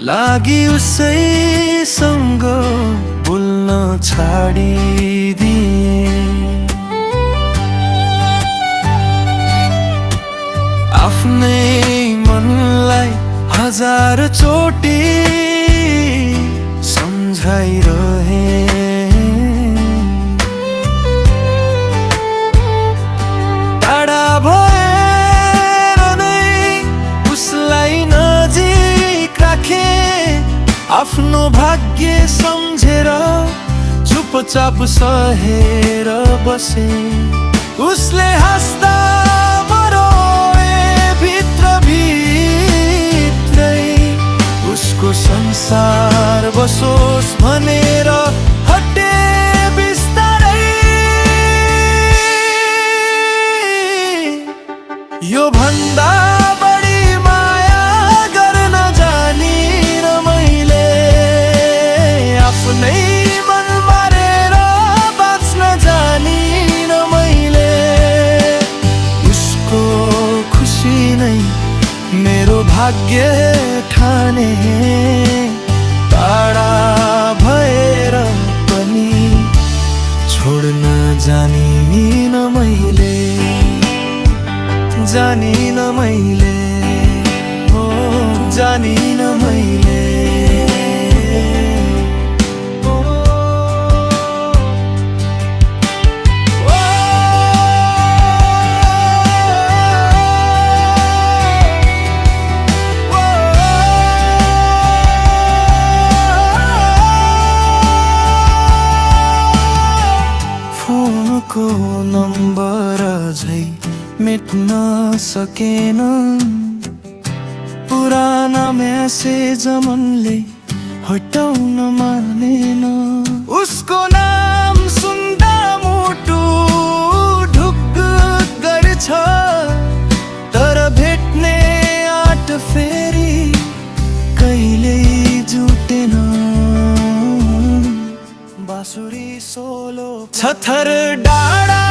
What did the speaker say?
लागि उसैसँग बोल्न छाडिदिए। आफ्नै मनलाई हजार चोटि सम्झाइरहे। टाढा भएर नै उसलाई नजिक राखे। आफ्नो भाग्य सम्झेर चुपचाप सहेर बसे। उसले हाँस्दा उसको संसार बसोस् भनेर हटे बिस्तारै। यो भन्दा बढी माया गर्न जानिन मैले। आफ्नै मन मारेर बाँच्न जानिन मैले। उसको खुसी नै मेरो भाग्य ठाने। टाढा भएर पनि छोड्न जानिन मैले। जानिन मैले, हो जानिन मैले। को नम्बर झै मेट्न सकेन। पुराना मेसेज मनले हटाउन मानेन। उसको नाम सुन्दा मुटु ढुक्क गर्छ। तर भेट्ने आँट फेरि कहिल्यै जुटेन। बाँसुरी सोलो छथर डाँडा